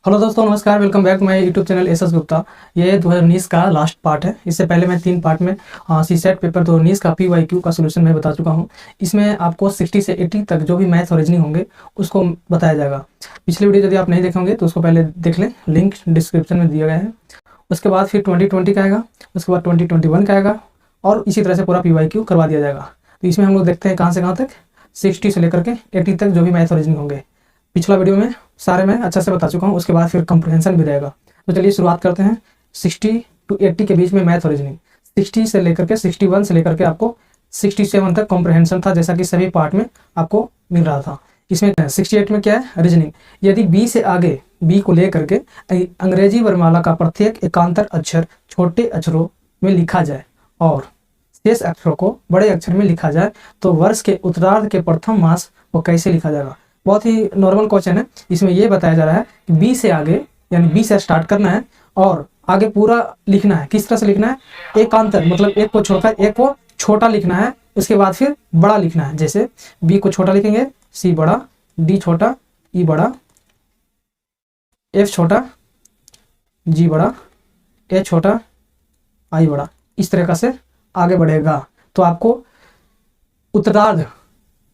Hello दोस्तों, नमस्कार। Welcome back my YouTube channel S S Gupta. ये 2019 का लास्ट पार्ट है। इससे पहले मैं 3 पार्ट में सी सेट पेपर 2019 का PYQ का सोल्यूशन मैं बता चुका हूँ। इसमें आपको 60 से 80 तक जो भी मैथ्स और रीजनिंग होंगे उसको बताया जाएगा। पिछली वीडियो यदि आप नहीं देखे होंगे तो उसको पहले देख लें, लिंक डिस्क्रिप्शन में दिया गया है। उसके बाद फिर 2020 का आएगा, उसके बाद 2021 का आएगा और इसी तरह से पूरा PYQ करवा दिया जाएगा। तो इसमें हम लोग देखते हैं कहाँ से कहाँ तक, 60 से लेकर के 80 तक जो भी मैथ्स और रीजनिंग होंगे। पिछला वीडियो में सारे मैं अच्छे से बता चुका हूँ। उसके बाद फिर कंप्रहेंशन भी रहेगा। तो चलिए शुरुआत करते हैं। 60 to 80 के बीच में मैथ और रीजनिंग, 60 से लेकर के 61 से लेकर के आपको 67 तक कॉम्प्रहेंशन था, जैसा कि सभी पार्ट में आपको मिल रहा था। इसमें 68 में क्या है, रीजनिंग। यदि बी से आगे, बी को लेकर के अंग्रेजी वर्णमाला का प्रत्येक एकांतर अक्षर छोटे अक्षरों में लिखा जाए और शेष अक्षरों को बड़े अक्षर में लिखा जाए तो वर्ष के उत्तरार्ध के प्रथम मास को कैसे लिखा जाएगा। बहुत ही नॉर्मल क्वेश्चन है। इसमें यह बताया जा रहा है कि बी से आगे, यानी बी से स्टार्ट करना है और आगे पूरा लिखना है। किस तरह से लिखना है, एकांतर, मतलब एक को छोड़कर एक को छोटा लिखना है, उसके बाद फिर बड़ा लिखना है। जैसे बी को छोटा लिखेंगे, सी बड़ा, डी छोटा, ई बड़ा, एफ छोटा, जी बड़ा, ए छोटा, आई बड़ा। इस तरीका से आगे बढ़ेगा। तो आपको उत्तरार्ध,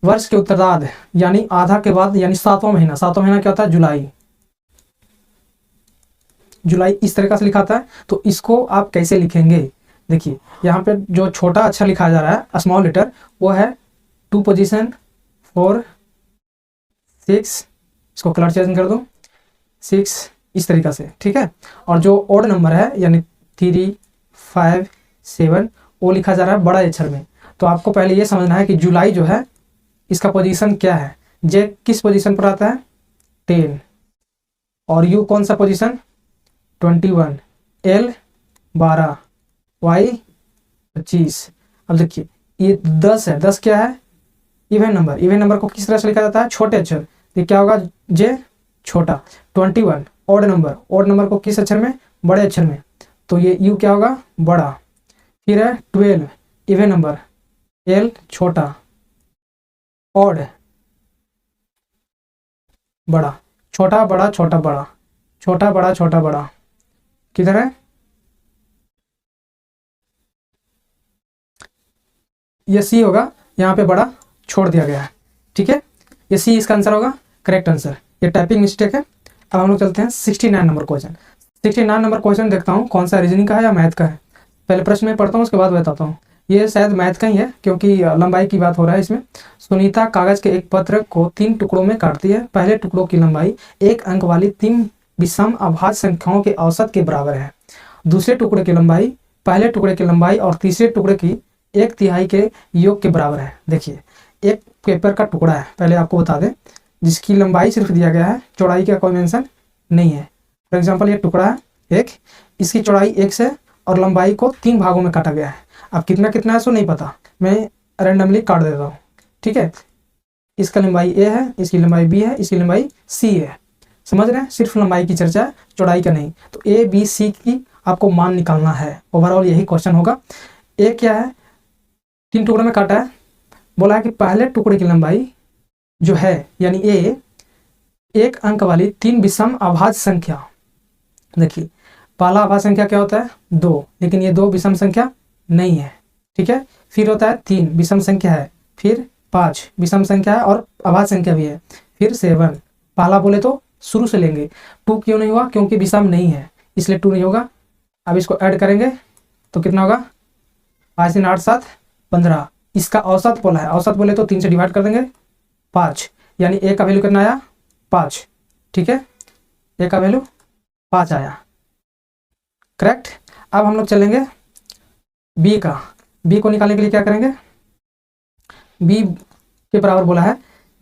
वर्ष के उत्तरार्ध यानी आधा के बाद, यानी 7वां महीना, 7वां महीना क्या होता है, जुलाई। जुलाई इस तरीके से लिखा था है। तो इसको आप कैसे लिखेंगे, देखिए यहाँ पे जो छोटा अक्षर लिखा जा रहा है, स्मॉल लेटर, वो है 2 पोजीशन 4 6, इसको कलर चेंज कर दो, 6, इस तरीका से, ठीक है। और जो ऑड नंबर है यानी 3 5 7, वो लिखा जा रहा है बड़ा अक्षर में। तो आपको पहले ये समझना है कि जुलाई जो है इसका पोजीशन क्या है। जे किस पोजीशन पर आता है, 10, और यू कौन सा पोजीशन, 21, एल 12, वाई 25। अब देखिए ये 10 है, 10 क्या है, इवन नंबर। इवन नंबर को किस तरह से लिखा जाता है, छोटे अक्षर। ये क्या होगा, जे छोटा। 21 ऑड नंबर, ऑड नंबर को किस अक्षर में, बड़े अक्षर में। तो ये यू क्या होगा, बड़ा। फिर है 12 इवन नंबर, एल छोटा, ऑड बड़ा, छोटा बड़ा छोटा बड़ा, छोटा बड़ा छोटा बड़ा। किधर है, ये सी होगा, यहाँ पे बड़ा छोड़ दिया गया है, ठीक है। ये सी इसका आंसर होगा, करेक्ट आंसर। ये टाइपिंग मिस्टेक है। अब हम लोग चलते हैं 69 नंबर क्वेश्चन। 69 नंबर क्वेश्चन देखता हूँ कौन सा रीजनिंग का है या मैथ का है। पहले प्रश्न में पढ़ता हूँ, उसके बाद बताता हूँ। ये शायद मैथ का ही है क्योंकि लंबाई की बात हो रहा है इसमें। सुनीता कागज के एक पत्र को 3 टुकड़ों में काटती है। पहले टुकड़ों की लंबाई एक अंक वाली 3 विषम अभाज्य संख्याओं के औसत के बराबर है। दूसरे टुकड़े की लंबाई पहले टुकड़े की लंबाई और तीसरे टुकड़े की 1/3 के योग के बराबर है। देखिए एक पेपर का टुकड़ा है, पहले आपको बता दें, जिसकी लंबाई सिर्फ दिया गया है, चौड़ाई का कोई मेंशन नहीं है। फॉर एग्जांपल ये टुकड़ा है एक, इसकी चौड़ाई 1 से और लंबाई को 3 भागों में काटा गया है। अब कितना कितना है सो नहीं पता, मैं रैंडमली काट देता हूँ, ठीक है। इसका लंबाई ए है, इसकी लंबाई बी है, इसकी लंबाई सी है। समझ रहे हैं, सिर्फ लंबाई की चर्चा है, चौड़ाई का नहीं। तो ए बी सी की आपको मान निकालना है। ओवरऑल यही क्वेश्चन होगा। ए क्या है, 3 टुकड़े में काटा है। बोला है कि पहले टुकड़े की लंबाई जो है यानी ए, एक अंक वाली 3 विषम अभाज्य संख्या। देखिए पहला अभाज्य संख्या क्या होता है, 2, लेकिन ये 2 विषम संख्या नहीं है, ठीक है। फिर होता है 3 विषम संख्या है, फिर 5 विषम संख्या है और अभाज्य संख्या भी है, फिर 7। पहला बोले तो शुरू से लेंगे। 2 क्यों नहीं हुआ, क्योंकि विषम नहीं है, इसलिए 2 नहीं होगा। अब इसको ऐड करेंगे तो कितना होगा, 5 3 8 7 15। इसका औसत बोला है, औसत बोले तो 3 से डिवाइड कर देंगे, 5, यानी ए का वैल्यू कितना आया, 5, ठीक है। ए का वैल्यू 5 आया, करेक्ट। अब हम लोग चलेंगे बी का। बी को निकालने के लिए क्या करेंगे, बी के बराबर बोला है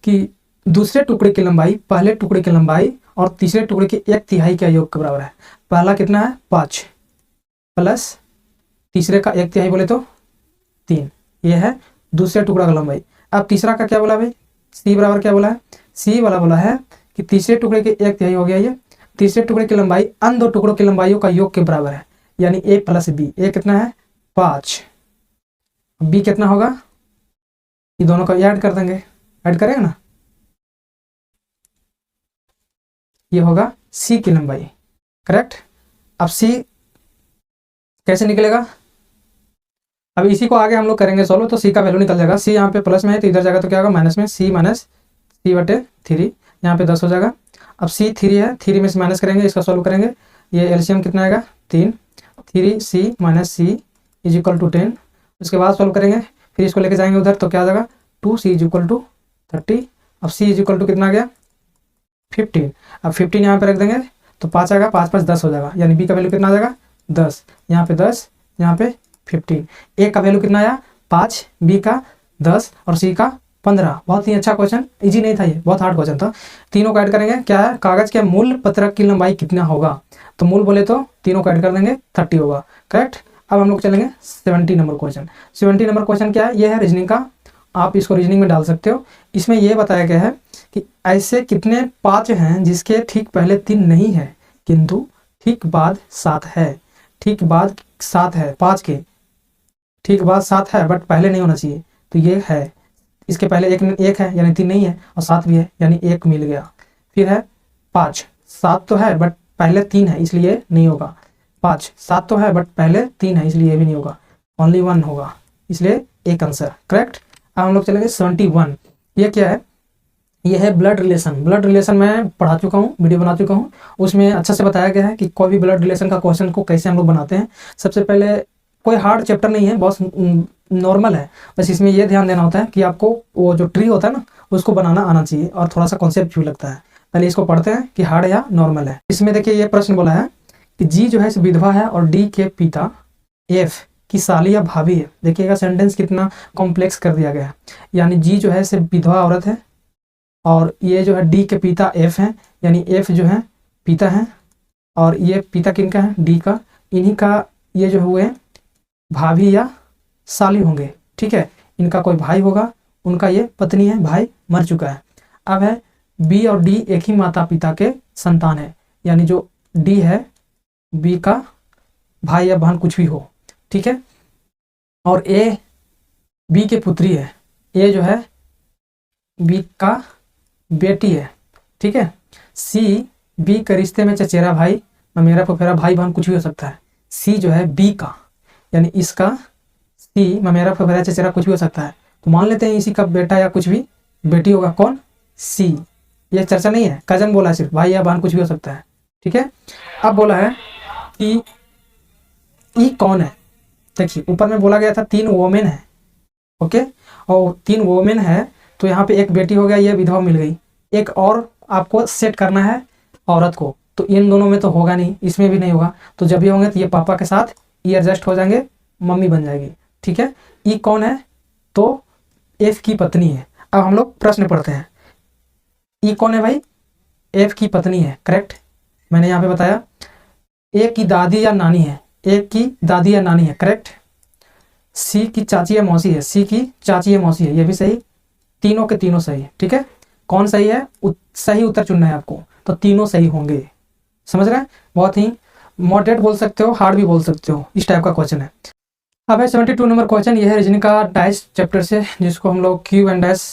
कि दूसरे टुकड़े की लंबाई पहले टुकड़े की लंबाई और तीसरे टुकड़े की 1/3 के योग के बराबर है। पहला कितना है, 5, प्लस तीसरे का 1/3 बोले तो 3, ये है दूसरे टुकड़ा का लंबाई। अब तीसरा का क्या बोला भाई, सी बराबर क्या बोला है, सी वाला बोला है कि तीसरे टुकड़े के 1/3 हो गया। ये तीसरे टुकड़े की लंबाई अन्य 2 टुकड़ों की लंबाइयों का योग के बराबर है, यानी ए प्लस बी। ए कितना है, 5, बी कितना होगा, ये दोनों को ऐड कर देंगे, ऐड करेंगे ना, ये होगा सी की लंबाई, करेक्ट। अब सी कैसे निकलेगा, अब इसी को आगे हम लोग करेंगे सॉल्व, तो सी का वैल्यू निकल जाएगा। सी यहाँ पे प्लस में है तो इधर जाएगा तो क्या होगा माइनस में, सी माइनस सी बटे 3, यहाँ पे 10 हो जाएगा। अब सी 3 है, 3 में से माइनस करेंगे, इसका सॉल्व करेंगे, ये एलसीएम कितना आएगा 3, 3c minus C is equal to 10। उसके बाद सॉल्व करेंगे, फिर इसको लेके जाएंगे उधर तो क्या आ जाएगा 2c इज इक्वल टू 30। अब c इज इक्वल टू कितना आ गया 15। अब 15 यहाँ पे रख देंगे तो 5 आएगा, 5 5 10 हो जाएगा, यानी b का वैल्यू कितना आ जाएगा 10, यहाँ पे 10, यहाँ पे 15। a का वैल्यू कितना आया 5, b का 10 और c का 15। बहुत ही अच्छा क्वेश्चन, इजी नहीं था ये, बहुत हार्ड क्वेश्चन था। तीनों को ऐड करेंगे, क्या है कागज के मूल पत्रक की लंबाई कितना होगा, तो मूल बोले तो तीनों को ऐड कर देंगे 30 होगा, करेक्ट। अब हम लोग चलेंगे 70 नंबर क्वेश्चन। 70 नंबर क्वेश्चन क्या है, ये है रीजनिंग का, आप इसको रीजनिंग में डाल सकते हो। इसमें यह बताया गया है कि ऐसे कितने 5 हैं जिसके ठीक पहले 3 नहीं है किंतु ठीक बाद 7 है, ठीक बाद 7 है, 5 के ठीक बाद 7 है बट पहले नहीं होना चाहिए, तो ये है। इसके पहले एक है यानी 3 नहीं है, और 7 भी है यानी 1 मिल गया। फिर है 5, 7 तो है बट पहले 3 है इसलिए नहीं होगा। 5, 7 तो है बट पहले 3 है इसलिए ये भी नहीं होगा, ओनली 1 होगा, इसलिए एक आंसर, करेक्ट। अब हम लोग चलेंगे 71। ये क्या है, ये है ब्लड रिलेशन। ब्लड रिलेशन मैं पढ़ा चुका हूँ, वीडियो बना चुका हूँ, उसमें अच्छा से बताया गया है कि कोई भी ब्लड रिलेशन का क्वेश्चन को कैसे हम लोग बनाते हैं। सबसे पहले कोई हार्ड चैप्टर नहीं है, बहुत नॉर्मल है, बस इसमें यह ध्यान देना होता है कि आपको वो जो ट्री होता है ना उसको बनाना आना चाहिए, और थोड़ा सा कॉन्सेप्ट भी लगता है। पहले इसको पढ़ते हैं कि हार्ड या नॉर्मल है। इसमें देखिए ये प्रश्न बोला है कि जी जो है विधवा है और डी के पिता एफ की साली या भाभी है। देखिएगा सेंटेंस कितना कॉम्प्लेक्स कर दिया गया है, यानी जी जो है से विधवा औरत है, और ये जो है डी के पिता एफ है, यानी एफ जो है पिता है, और ये पिता किनका है डी का, इन्हीं का ये जो हुए भाभी या साली होंगे, ठीक है। इनका कोई भाई होगा, उनका ये पत्नी है, भाई मर चुका है। अब है बी और डी एक ही माता पिता के संतान है, यानी जो डी है बी का भाई या बहन कुछ भी हो, ठीक है। और ए बी के पुत्री है, ए जो है बी का बेटी है, ठीक है। सी बी के रिश्ते में चचेरा भाई, मेरा फुफेरा भाई बहन कुछ भी हो सकता है। सी जो है बी का, यानी इसका सी मेरा फुफेरा चचेरा कुछ भी हो सकता है, तो मान लेते हैं इसी का बेटा या कुछ भी बेटी होगा, कौन सी। ये चर्चा नहीं है, कजन बोला सिर्फ, भाई या बहन कुछ भी हो सकता है, ठीक है। अब बोला है कि ई कौन है। देखिए ऊपर में बोला गया था 3 वोमेन है, ओके, और 3 वोमेन है तो यहाँ पे एक बेटी हो गया, ये विधवा मिल गई, एक और आपको सेट करना है औरत को, तो इन दोनों में तो होगा नहीं, इसमें भी नहीं होगा, तो जब भी होंगे तो ये पापा के साथ ये एडजस्ट हो जाएंगे, मम्मी बन जाएगी, ठीक है। ई कौन है, तो एफ की पत्नी है। अब हम लोग प्रश्न पढ़ते हैं, ई कौन है भाई, एफ की पत्नी है, करेक्ट। मैंने यहाँ पे बताया ए की दादी या नानी है, ए की दादी या नानी है, करेक्ट। सी की चाची या मौसी है, सी की चाची या मौसी है, ये भी सही, तीनों के तीनों सही है, ठीक है। कौन सही है, सही उत्तर चुनना है आपको, तो तीनों सही होंगे, समझ रहे हैं। बहुत ही मॉडरेट बोल सकते हो, हार्ड भी बोल सकते हो, इस टाइप का क्वेश्चन है। अब है 72 नंबर क्वेश्चन, यह है रीजनिंग का डाइस चैप्टर से, जिसको हम लोग क्यूब एंड डैश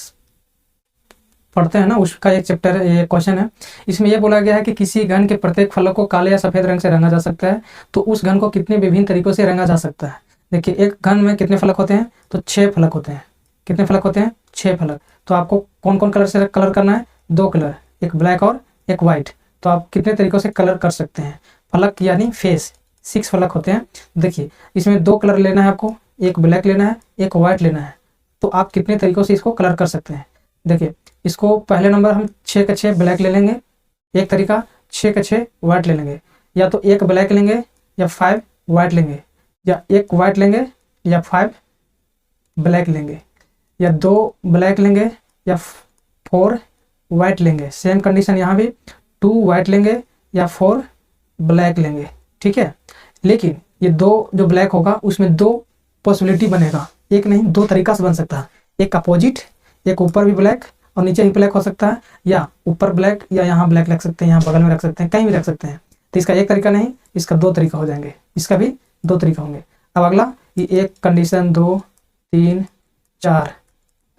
पढ़ते हैं ना, उसका एक चैप्टर है, ये क्वेश्चन है। इसमें यह बोला गया है कि किसी घन के प्रत्येक फलक को काले या सफेद रंग से रंगा जा सकता है, तो उस घन को कितने विभिन्न तरीकों से रंगा जा सकता है। देखिए एक घन में कितने फलक होते हैं, तो 6 फलक होते हैं। कितने फलक होते हैं, 6 फलक। तो आपको कौन कौन कलर से कलर करना है, 2 कलर, एक ब्लैक और एक वाइट। तो आप कितने तरीकों से कलर कर सकते हैं, फलक यानी फेस, 6 फलक होते हैं। देखिए इसमें 2 कलर लेना है आपको, एक ब्लैक लेना है, एक वाइट लेना है, तो आप कितने तरीकों से इसको कलर कर सकते हैं। देखिए इसको पहले नंबर हम 6 के 6 ब्लैक ले लेंगे, एक तरीका 6 के 6 वाइट ले लेंगे, या तो एक ब्लैक लेंगे या 5 वाइट लेंगे, या एक वाइट लेंगे या 5 ब्लैक लेंगे, या 2 ब्लैक लेंगे या 4 वाइट लेंगे। सेम कंडीशन यहाँ भी 2 वाइट लेंगे या 4 ब्लैक लेंगे, ठीक है। लेकिन ये 2 जो ब्लैक होगा उसमें 2 पॉसिबिलिटी बनेगा, एक नहीं 2 तरीका से बन सकता है, एक अपोजिट, एक ऊपर भी ब्लैक और नीचे भी ब्लैक हो सकता है, या ऊपर ब्लैक या यहाँ ब्लैक रख सकते हैं, यहाँ बगल में रख सकते हैं, कहीं भी रख सकते हैं। तो इसका एक तरीका नहीं, इसका 2 तरीका हो जाएंगे, इसका भी 2 तरीका होंगे। अब अगला ये एक कंडीशन, 2 3 4,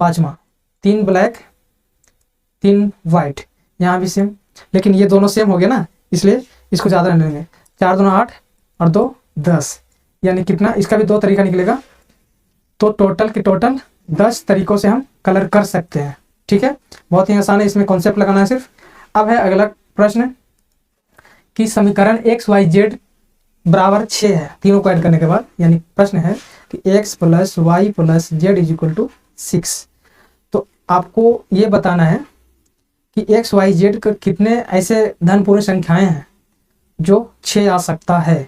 5वां 3 ब्लैक 3 वाइट, यहाँ भी सेम लेकिन ये दोनों सेम हो गया ना, इसलिए इसको ज़्यादा नहीं लेंगे। 4 दूना 8 और 2 10, यानी कितना, इसका भी 2 तरीका निकलेगा। तो टोटल के टोटल 10 तरीकों से हम कलर कर सकते हैं। ठीक है, बहुत ही आसान है, इसमें कॉन्सेप्ट लगाना है सिर्फ। अब है अगला प्रश्न कि समीकरण एक्स वाई जेड बराबर 6 है तीनों को ऐड करने के बाद, यानी प्रश्न है कि x plus Y plus Z is equal to 6। तो आपको ये बताना है कि x y z के कितने ऐसे धनपूर्ण संख्याएं हैं जो 6 आ सकता है।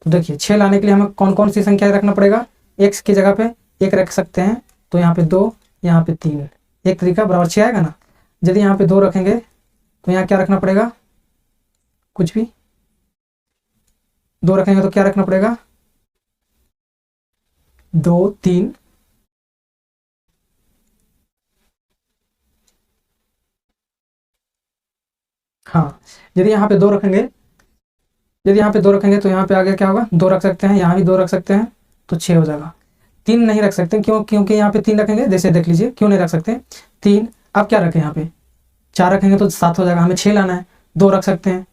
तो देखिए 6 लाने के लिए हमें कौन कौन सी संख्या रखना पड़ेगा। x की जगह पे 1 रख सकते हैं, तो यहाँ पे 2, यहाँ पे 3, एक तरीका बराबर 6 आएगा ना। यदि यहाँ पे 2 रखेंगे तो यहाँ क्या रखना पड़ेगा, कुछ भी 2 रखेंगे तो क्या रखना पड़ेगा, 2 3 हाँ, यदि यहाँ पे 2 रखेंगे, यदि यहाँ पे 2 रखेंगे तो यहाँ पे आगे क्या होगा, 2 रख सकते हैं, यहाँ भी 2 रख सकते हैं तो 6 हो जाएगा। 3 नहीं रख सकते, क्यों, क्योंकि यहाँ पे 3 रखेंगे, जैसे देख लीजिए क्यों नहीं रख सकते 3। अब क्या रखें, यहाँ पे 4 रखेंगे तो 7 हो जाएगा, हमें 6 लाना है। 2 रख सकते हैं,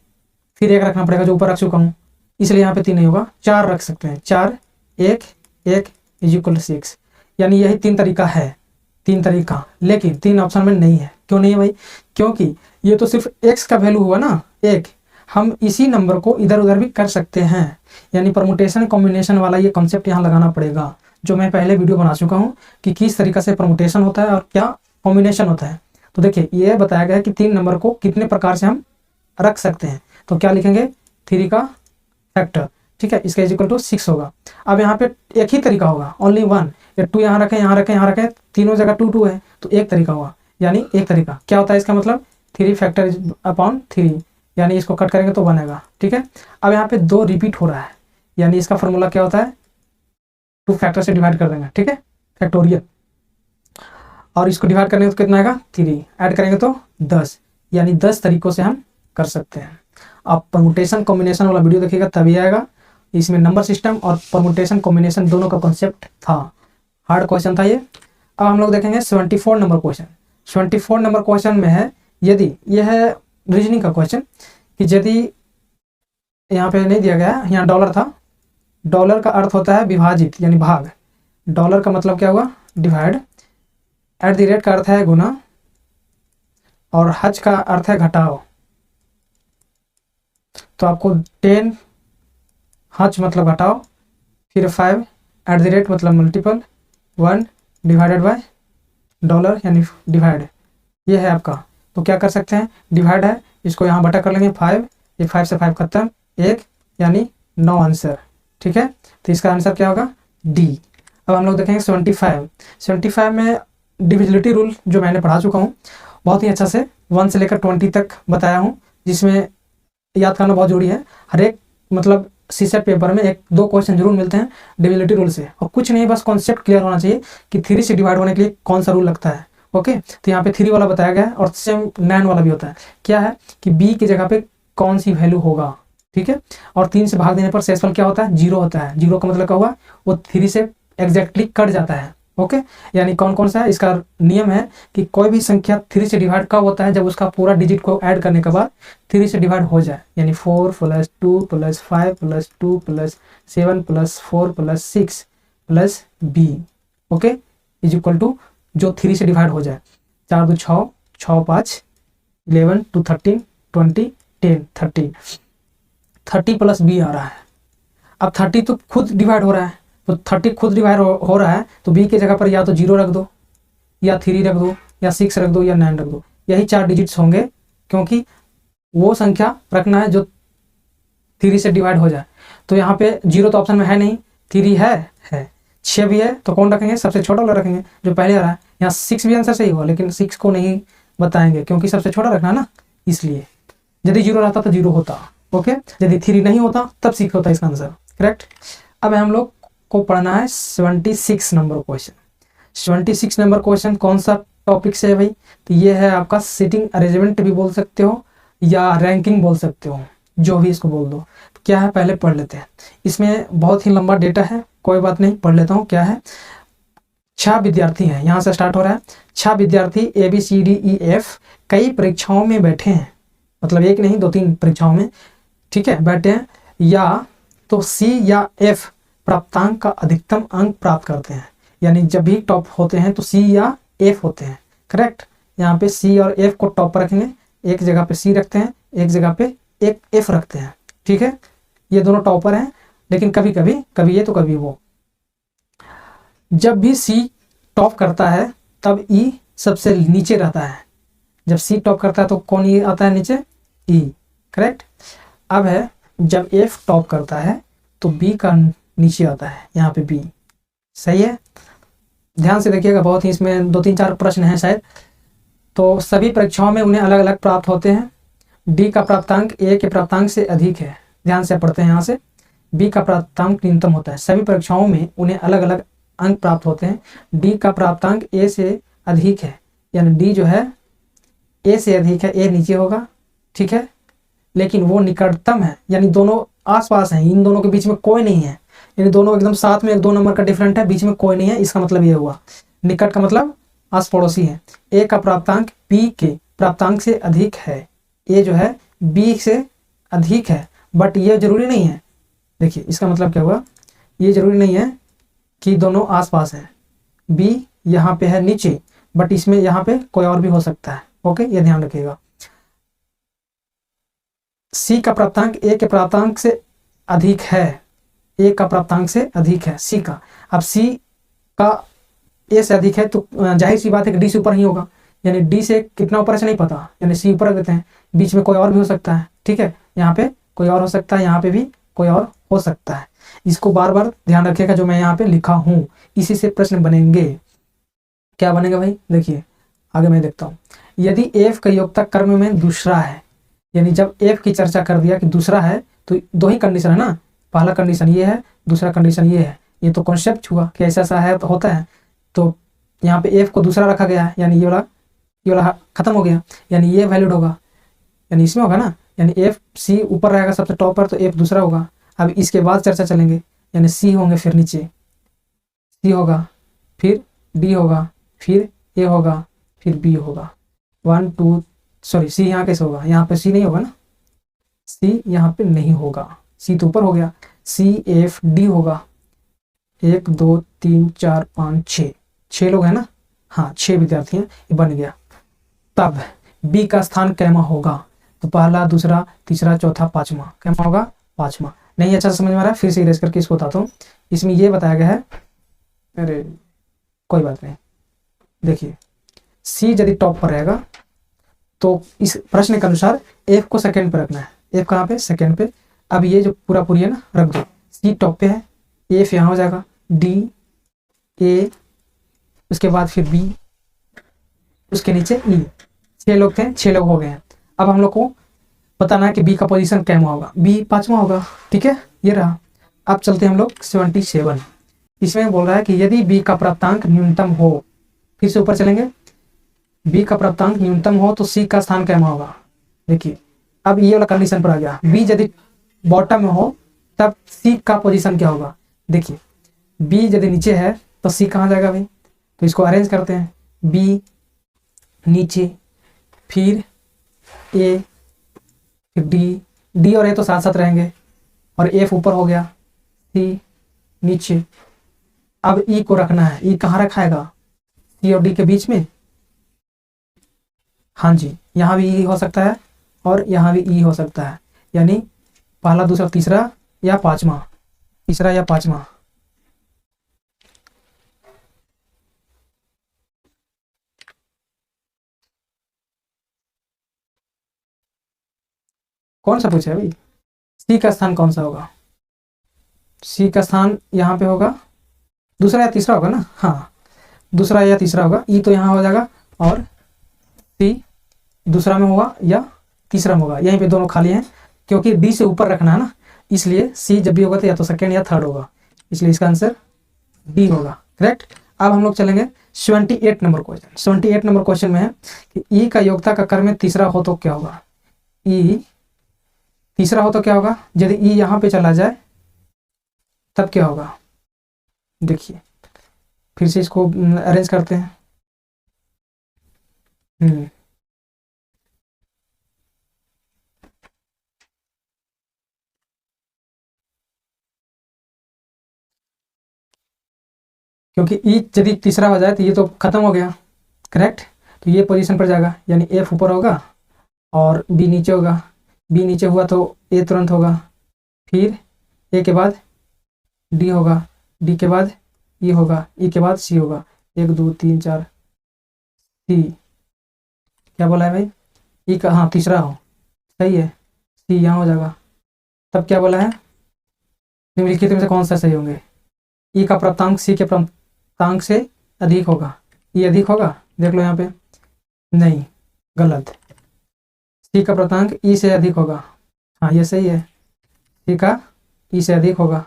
फिर 1 रखना पड़ेगा जो ऊपर रख चुका हूँ, इसलिए यहाँ पे 3 नहीं होगा, 4 रख सकते हैं। 4 1 1 इज इक्वल टू 6, यानी यही 3 तरीका है, 3 तरीका, लेकिन 3 ऑप्शन में नहीं है। क्यों नहीं है भाई, क्योंकि ये तो सिर्फ x का वैल्यू हुआ ना 1, हम इसी नंबर को इधर उधर भी कर सकते हैं, यानी परमुटेशन कॉम्बिनेशन वाला ये कॉन्सेप्ट यहाँ लगाना पड़ेगा, जो मैं पहले वीडियो बना चुका हूँ कि किस तरीका से परमुटेशन होता है और क्या कॉम्बिनेशन होता है। तो देखिए ये बताया गया है कि 3 नंबर को कितने प्रकार से हम रख सकते हैं, तो क्या लिखेंगे 3 का फैक्टर, ठीक है, इसका इज इक्वल टू 6 होगा। अब यहाँ पे एक ही तरीका होगा, ओनली 1, या 2 यहाँ रखें, यहाँ रखें, यहाँ रखें, तीनों जगह 2 2 है तो एक तरीका होगा, यानी एक तरीका क्या होता है, इसका मतलब 3 फैक्टर अपॉन 3, यानी इसको कट करेंगे तो बनेगा। ठीक है, अब यहाँ पे 2 रिपीट हो रहा है, यानी इसका फॉर्मूला क्या होता है, 2 फैक्टर से डिवाइड कर देंगे, ठीक है, फैक्टोरियल, और इसको डिवाइड करेंगे तो कितना आएगा 3, ऐड करेंगे तो 10, यानी 10 तरीकों से हम कर सकते हैं। आप परमुटेशन कॉम्बिनेशन वाला वीडियो देखिएगा तभी आएगा, इसमें नंबर सिस्टम और परमुटेशन कॉम्बिनेशन दोनों का कॉन्सेप्ट था, हार्ड क्वेश्चन था ये। अब हम लोग देखेंगे 74 नंबर क्वेश्चन। 74 नंबर क्वेश्चन में है, यदि यह है रीजनिंग का क्वेश्चन, कि यदि यहाँ पे नहीं दिया गया, यहाँ डॉलर था, डॉलर का अर्थ होता है विभाजित यानी भाग, डॉलर का मतलब क्या हुआ डिवाइड, एट द रेट का अर्थ है गुना, और हज का अर्थ है घटाओ। तो आपको 10 हज मतलब घटाओ, फिर 5 एट द रेट मतलब मल्टीपल, 1 डिवाइडेड बाय डॉलर यानी डिवाइड, ये है आपका। तो क्या कर सकते हैं, डिवाइड है, इसको यहाँ बटा कर लेंगे 5, ये 5 से 5 खत्म, 1 यानी 9 आंसर। ठीक है, तो इसका आंसर क्या होगा डी। अब हम लोग देखेंगे 75 में डिविजिबिलिटी रूल जो मैंने पढ़ा चुका हूँ बहुत ही अच्छा से, 1 से लेकर 20 तक बताया हूँ, जिसमें याद करना बहुत जरूरी है। हर एक मतलब सीसेट पेपर में 1-2 क्वेश्चन जरूर मिलते हैं डिविजिबिलिटी रूल से, और कुछ नहीं, बस कॉन्सेप्ट क्लियर होना चाहिए कि 3 से डिवाइड होने के लिए कौन सा रूल लगता है। ओके, तो यहाँ पे 3 वाला बताया गया है, और सेम 9 वाला भी होता है। क्या है कि बी की जगह पे कौन सी वैल्यू होगा, ठीक है, और 3 से भाग देने पर शेषफल क्या होता है 0 होता है। 0 का मतलब क्या हुआ, वो 3 से एग्जैक्टली कट जाता है। ओके, यानी कौन कौन सा है, इसका नियम है कि कोई भी संख्या 3 से डिवाइड कब होता है, जब उसका पूरा डिजिट को ऐड करने के बाद 3 से डिवाइड हो जाए, यानी 4 + 2 + 5 + 2 + 7 + 4 + 6 + b, okay, is equal to जो 3 से डिवाइड हो जाए। 4 2 6, 6 5 11 2 13 20 10 30 + b आ रहा है। अब 30 तो खुद डिवाइड हो रहा है, तो 30 खुद डिवाइड हो रहा है, तो b की जगह पर या तो 0 रख दो, या 3 रख दो, या 6 रख दो, या 9 रख दो, यही 4 डिजिट्स होंगे, क्योंकि वो संख्या रखना है जो 3 से डिवाइड हो जाए। तो यहाँ पे 0 तो ऑप्शन में है नहीं, 3 है 6 भी है, तो कौन रखेंगे, सबसे छोटा वाला रखेंगे जो पहले आ रहा है। यहाँ 6 भी आंसर सही हुआ, लेकिन 6 को नहीं बताएंगे क्योंकि सबसे छोटा रखना ना, इसलिए। यदि 0 रहता तो 0 होता, ओके, यदि 3 नहीं होता तब 6 होता इसका आंसर, करेक्ट। अब हम लोग को पढ़ना है 76 नंबर क्वेश्चन। 76 नंबर क्वेश्चन कौन सा टॉपिक से है भाई, तो ये है आपका सीटिंग अरेंजमेंट भी बोल सकते हो या रैंकिंग बोल सकते हो, जो भी इसको बोल दो। क्या है पहले पढ़ लेते हैं, इसमें बहुत ही लंबा डेटा है, कोई बात नहीं, पढ़ लेता हूँ। क्या है, 6 विद्यार्थी हैं, यहाँ से स्टार्ट हो रहा है। 6 विद्यार्थी ABCDEF कई परीक्षाओं में बैठे हैं, मतलब एक नहीं 2-3 परीक्षाओं में, ठीक है, बैठे हैं, या तो सी या एफ प्राप्तांक का अधिकतम अंक प्राप्त करते हैं। यानी जब भी टॉप होते हैं तो सी या एफ होते हैं, करेक्ट। यहाँ पे सी और एफ को टॉप पर रखेंगे, एक जगह पे सी रखते हैं, एक जगह पे एक एफ रखते हैं, ठीक है। ये दोनों टॉपर हैं, लेकिन कभी कभी कभी ये तो कभी वो। जब भी सी टॉप करता है तब ई सबसे नीचे रहता है। जब सी टॉप करता है तो कौन ई आता है नीचे? ई, करेक्ट। अब है जब एफ टॉप करता है तो बी का नीचे आता है, यहाँ पे बी, सही है। ध्यान से देखिएगा, बहुत ही इसमें 2-3-4 प्रश्न हैं शायद, तो सभी परीक्षाओं में उन्हें अलग अलग प्राप्त होते हैं। डी का प्राप्तांक ए के प्राप्तांक से अधिक है, ध्यान से पढ़ते हैं यहाँ से। बी का प्राप्तांक न्यूनतम होता है, सभी परीक्षाओं में उन्हें अलग अलग अंक प्राप्त होते हैं। डी का प्राप्तांक ए से अधिक है, यानी डी जो है ए से अधिक है, ए नीचे होगा, ठीक है, लेकिन वो निकटतम है, यानी दोनों आसपास हैं, इन दोनों के बीच में कोई नहीं है, यानी दोनों एकदम साथ में, 1-2 नंबर का डिफरेंट है, बीच में कोई नहीं है। इसका मतलब ये हुआ निकट का मतलब आस पड़ोसी है। ए का प्राप्तांक बी के प्राप्तांक से अधिक है, ए जो है बी से अधिक है, बट ये जरूरी नहीं है। देखिए इसका मतलब क्या हुआ, ये जरूरी नहीं है कि दोनों आसपास हैं। बी यहाँ पे है नीचे, बट इसमें यहाँ पे कोई और भी हो सकता है, ओके, ये ध्यान रखिएगा। सी का प्राप्तांक ए के प्राप्तांक से अधिक है, ए का प्राप्तांक से अधिक है सी का। अब सी का ए से अधिक है तो जाहिर सी बात है कि डी से ऊपर ही होगा, यानी डी से कितना ऊपर है नहीं पता, यानी सी ऊपर रख देते हैं। बीच में कोई और भी हो सकता है, ठीक है, यहाँ पे कोई और हो सकता है, यहाँ पे भी कोई और हो सकता है। इसको बार बार ध्यान रखिएगा, जो मैं यहाँ पे लिखा हूँ इसी से प्रश्न बनेंगे। क्या बनेगा भाई, देखिए आगे मैं देखता हूँ। यदि एफ का योगता क्रम में दूसरा है, यानी जब एफ की चर्चा कर दिया कि दूसरा है तो 2 ही कंडीशन है ना, पहला कंडीशन ये है, दूसरा कंडीशन ये है। ये तो कॉन्सेप्ट हुआ कि ऐसा ऐसा है तो होता है, तो यहाँ पे एफ को दूसरा रखा गया है, यानी ये वाला खत्म हो गया, यानी ये वैलिड होगा, यानी इसमें होगा ना, यानी एफ सी ऊपर रहेगा सबसे टॉप पर, तो एफ दूसरा होगा। अब इसके बाद चर्चा चलेंगे, यानी सी होंगे, फिर नीचे सी होगा, फिर डी होगा, फिर ए होगा, फिर बी होगा। 1 2 सॉरी सी यहाँ कैसे होगा, यहाँ पे सी नहीं होगा ना, सी यहाँ पे नहीं होगा, सी तो ऊपर हो गया, सी एफ डी होगा। 1 2 3 4 5 6 लोग हैं ना, हाँ 6 विद्यार्थी हैं, ये बन गया। तब बी का स्थान कैमा होगा, तो पहला, दूसरा, तीसरा, चौथा, पांचवा, कैमा होगा पांचवा। नहीं अच्छा समझ में आ रहा है, फिर से इरेज करके इसको बताता हूँ। इसमें ये बताया गया है, अरे कोई बात नहीं, देखिए सी यदि टॉप पर रहेगा तो इस प्रश्न के अनुसार एफ को सेकंड पे रखना है। एफ कहाँ पे, सेकंड पे। अब ये जो पूरा पूरी है ना रख दो, सी टॉप पे है, एफ यहाँ हो जाएगा, डी ए, उसके बाद फिर बी, उसके नीचे ई। 6 लोग थे, 6 लोग हो गए हैं। अब हम लोग को बताना है कि बी का पोजीशन कैमा होगा, बी पांचवा होगा, ठीक है, ये रहा। अब चलते हैं हम लोग 77। इसमें बोल रहा है कि यदि बी का प्राप्तांक न्यूनतम हो, फिर से ऊपर चलेंगे, बी का प्राप्तांक न्यूनतम हो तो सी का स्थान कैमा होगा। देखिए अब ये वाला कंडीशन पर आ गया, बी यदि बॉटम में हो तब सी का पोजीशन क्या होगा। देखिए बी यदि नीचे है तो सी कहाँ जाएगा भाई, तो इसको अरेंज करते हैं, बी नीचे, फिर ए, फिर डी, डी और ए तो साथ साथ रहेंगे, और एफ ऊपर हो गया, सी नीचे। अब ई को रखना है, ई कहाँ रखाएगा, सी और डी के बीच में, हाँ जी, यहाँ भी ई हो सकता है और यहाँ भी ई हो सकता है, यानी पहला, दूसरा, तीसरा या पांचवा, तीसरा या पांचवा। कौन सा पूछा है भाई, सी का स्थान कौन सा होगा, सी का स्थान यहाँ पे होगा, दूसरा या तीसरा होगा ना, हाँ दूसरा या तीसरा होगा। ई तो यहाँ हो जाएगा और सी दूसरा में होगा या तीसरा में होगा, यहीं पे दोनों खाली हैं, क्योंकि डी से ऊपर रखना है ना, इसलिए सी जब भी होगा तो या तो सेकेंड या थर्ड होगा, इसलिए इसका आंसर डी होगा, करेक्ट। अब हम लोग चलेंगे 78 नंबर क्वेश्चन। 78 नंबर क्वेश्चन में है कि ई का योगता का क्रम में तीसरा हो तो क्या होगा। ई तीसरा हो तो क्या होगा, यदि ई यहाँ पे चला जाए तब क्या होगा। देखिए फिर से इसको अरेंज करते हैं। क्योंकि ई यदि तीसरा हो जाए तो ये तो खत्म हो गया, करेक्ट। तो ये पोजीशन पर जाएगा, यानी एफ ऊपर होगा और बी नीचे होगा। बी नीचे हुआ तो ए तुरंत होगा, फिर ए के बाद डी होगा, डी के बाद ई होगा, ई के बाद सी होगा। 1 2 3 4 सी, क्या बोला है भाई, ई का, हाँ तीसरा हो, सही है, सी यहाँ हो जाएगा। तब क्या बोला है, निम्नलिखित में से कौन सा सही होंगे। ई का प्राप्तांक सी के प्राप्तांक से अधिक होगा। ई अधिक होगा, देख लो यहाँ पे, नहीं, गलत। सी का प्राप्तांक ई से अधिक होगा, हाँ ये सही है, सी का ई से अधिक होगा।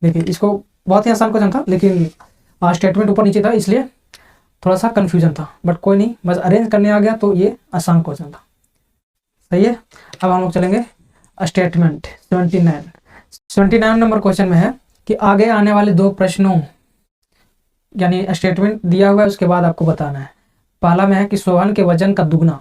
देखिए इसको बहुत ही आसान क्वेश्चन था, लेकिन स्टेटमेंट ऊपर नीचे था इसलिए थोड़ा सा कन्फ्यूजन था, बट कोई नहीं, बस अरेंज करने आ गया तो ये आसान क्वेश्चन था, सही है। अब हम लोग चलेंगे स्टेटमेंट 79 नंबर क्वेश्चन में है कि आगे आने वाले 2 प्रश्नों, यानी स्टेटमेंट दिया हुआ है उसके बाद आपको बताना है। पहला में है कि सोहन के वजन का दुगना,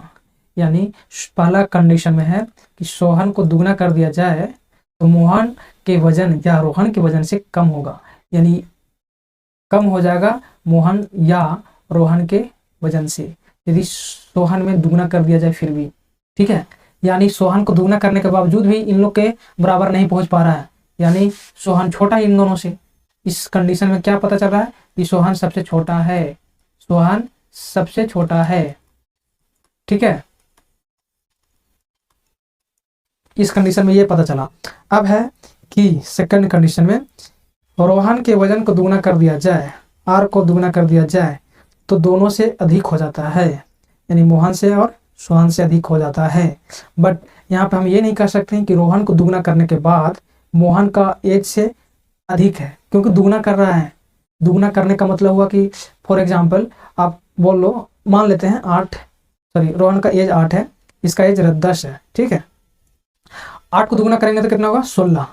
यानी पहला कंडीशन में है कि सोहन को दुगना कर दिया जाए तो मोहन के वजन या रोहन के वजन से कम होगा, यानी कम हो जाएगा मोहन या रोहन के वजन से यदि सोहन में दुगना कर दिया जाए फिर भी, ठीक है। यानी सोहन को दुगना करने के बावजूद भी इन लोग के बराबर नहीं पहुंच पा रहा है, यानी सोहन छोटा है इन दोनों से। इस कंडीशन में क्या पता चल रहा है कि सोहन सबसे छोटा है, सोहन सबसे छोटा है, ठीक है। इस कंडीशन में ये पता चला। अब है कि सेकंड कंडीशन में रोहन के वजन को दुगना कर दिया जाए, आर को दुगना कर दिया जाए तो दोनों से अधिक हो जाता है, यानी मोहन से और सोहन से अधिक हो जाता है। बट यहाँ पे हम ये नहीं कह सकते हैं कि रोहन को दुगना करने के बाद मोहन का एज से अधिक है, क्योंकि दुगना कर रहा है। दुगना करने का मतलब हुआ कि फॉर एग्जाम्पल आप बोल लो, मान लेते हैं 8, सॉरी रोहन का एज 8 है, इसका एज 10 है, ठीक है। 8 को दुगना करेंगे तो कितना होगा, 16।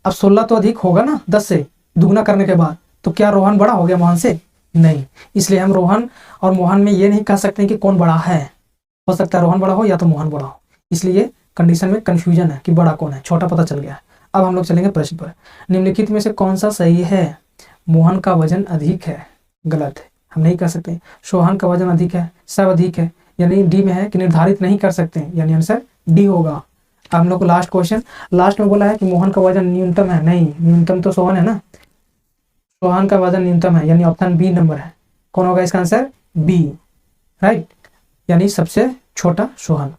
अब 16 तो अधिक होगा ना 10 से दुगना करने के बाद, तो क्या रोहन बड़ा हो गया मोहन से, नहीं। इसलिए हम रोहन और मोहन में ये नहीं कह सकते कि कौन बड़ा है, हो सकता है रोहन बड़ा हो या तो मोहन बड़ा हो, इसलिए कंडीशन में कंफ्यूजन है कि बड़ा कौन है, छोटा पता चल गया है। अब हम लोग चलेंगे प्रश्न पर। निम्नलिखित में से कौन सा सही है, मोहन का वजन अधिक है, गलत है, हम नहीं कह सकते। सोहन का वजन अधिक है, सब अधिक है, यानी डी में है कि निर्धारित नहीं कर सकते, यानी आंसर डी होगा। अब हम लोग को लास्ट क्वेश्चन, लास्ट में बोला है कि मोहन का वजन न्यूनतम है, नहीं, न्यूनतम तो सोहन है ना, सोहन का वजन न्यूनतम है, यानी ऑप्शन बी नंबर है। कौन होगा इसका आंसर, बी, राइट, यानी सबसे छोटा सोहन।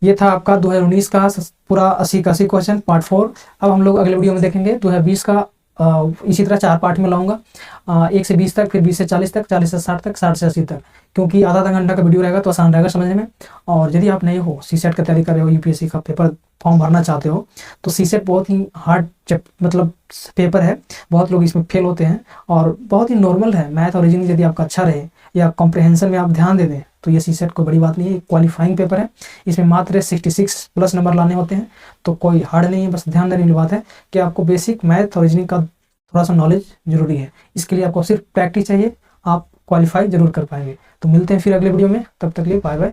ये था आपका 2019 का पूरा 80 का 80 क्वेश्चन पार्ट 4। अब हम लोग अगले वीडियो में देखेंगे 2020 का, इसी तरह 4 पार्ट में लाऊंगा, 1 से 20 तक, फिर 20 से 40 तक, 40 से 60 तक, 60 से 80 तक, क्योंकि आधा घंटा का वीडियो रहेगा तो आसान रहेगा समझने में। और यदि आप नहीं हो, सीसेट का तैयारी कर रहे हो, यूपीएससी का पेपर फॉर्म भरना चाहते हो, तो सीसेट बहुत ही हार्ड मतलब पेपर है, बहुत लोग इसमें फेल होते हैं और बहुत ही नॉर्मल है। मैथ और रीजनिंग यदि आपका अच्छा रहे या कॉम्प्रिहेंशन में आप ध्यान दे दें तो ये सीसेट कोई बड़ी बात नहीं है, क्वालिफाइंग पेपर है। इसमें मात्र 66 प्लस नंबर लाने होते हैं, तो कोई हार्ड नहीं है। बस ध्यान देने की बात है कि आपको बेसिक मैथ और रीजनिंग का थोड़ा सा नॉलेज जरूरी है, इसके लिए आपको सिर्फ प्रैक्टिस चाहिए, आप क्वालिफाई जरूर कर पाएंगे। तो मिलते हैं फिर अगले वीडियो में, तब तक के लिए बाय बाय।